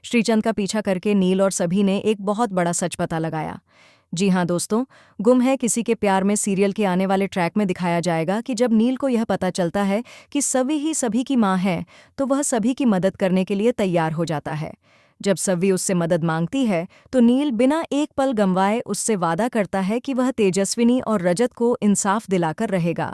श्रीचंद का पीछा करके नील और सभी ने एक बहुत बड़ा सच पता लगाया। जी हाँ दोस्तों, गुम है किसी के प्यार में सीरियल के आने वाले ट्रैक में दिखाया जाएगा कि जब नील को यह पता चलता है कि सवी ही सभी की माँ है, तो वह सभी की मदद करने के लिए तैयार हो जाता है। जब सवी उससे मदद मांगती है तो नील बिना एक पल गंवाए उससे वादा करता है कि वह तेजस्विनी और रजत को इंसाफ दिलाकर रहेगा।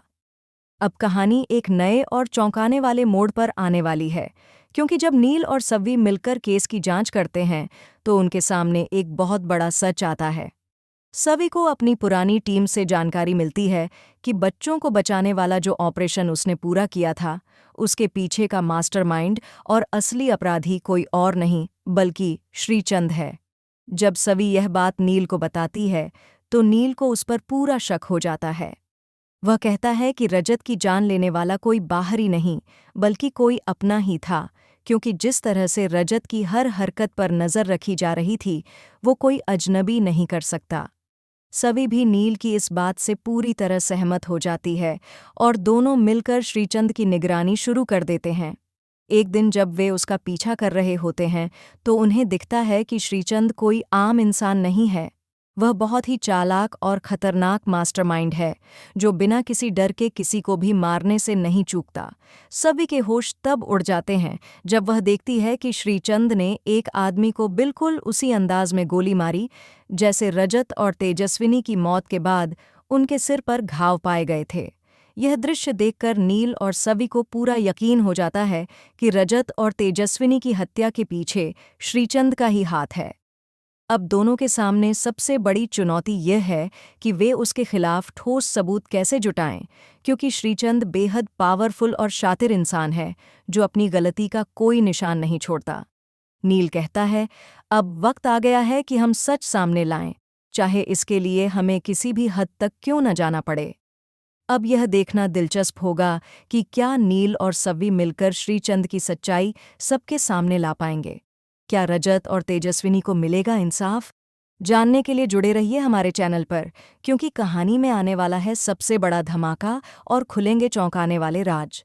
अब कहानी एक नए और चौंकाने वाले मोड़ पर आने वाली है, क्योंकि जब नील और सवी मिलकर केस की जांच करते हैं तो उनके सामने एक बहुत बड़ा सच आता है। सवी को अपनी पुरानी टीम से जानकारी मिलती है कि बच्चों को बचाने वाला जो ऑपरेशन उसने पूरा किया था, उसके पीछे का मास्टरमाइंड और असली अपराधी कोई और नहीं बल्कि श्रीचंद है। जब सवी यह बात नील को बताती है तो नील को उस पर पूरा शक हो जाता है। वह कहता है कि रजत की जान लेने वाला कोई बाहरी नहीं बल्कि कोई अपना ही था, क्योंकि जिस तरह से रजत की हर हरकत पर नज़र रखी जा रही थी वो कोई अजनबी नहीं कर सकता। सभी भी नील की इस बात से पूरी तरह सहमत हो जाती है और दोनों मिलकर श्रीचंद की निगरानी शुरू कर देते हैं। एक दिन जब वे उसका पीछा कर रहे होते हैं तो उन्हें दिखता है कि श्रीचंद कोई आम इंसान नहीं है। वह बहुत ही चालाक और खतरनाक मास्टरमाइंड है, जो बिना किसी डर के किसी को भी मारने से नहीं चूकता। सभी के होश तब उड़ जाते हैं जब वह देखती है कि श्रीचंद ने एक आदमी को बिल्कुल उसी अंदाज में गोली मारी जैसे रजत और तेजस्विनी की मौत के बाद उनके सिर पर घाव पाए गए थे। यह दृश्य देखकर नील और सभी को पूरा यकीन हो जाता है कि रजत और तेजस्विनी की हत्या के पीछे श्रीचंद का ही हाथ है। अब दोनों के सामने सबसे बड़ी चुनौती यह है कि वे उसके खिलाफ ठोस सबूत कैसे जुटाएं, क्योंकि श्रीचंद बेहद पावरफुल और शातिर इंसान है जो अपनी गलती का कोई निशान नहीं छोड़ता। नील कहता है, अब वक्त आ गया है कि हम सच सामने लाएं, चाहे इसके लिए हमें किसी भी हद तक क्यों न जाना पड़े। अब यह देखना दिलचस्प होगा कि क्या नील और सवी मिलकर श्रीचंद की सच्चाई सबके सामने ला पाएंगे। क्या रजत और तेजस्विनी को मिलेगा इंसाफ? जानने के लिए जुड़े रहिए हमारे चैनल पर, क्योंकि कहानी में आने वाला है सबसे बड़ा धमाका और खुलेंगे चौंकाने वाले राज।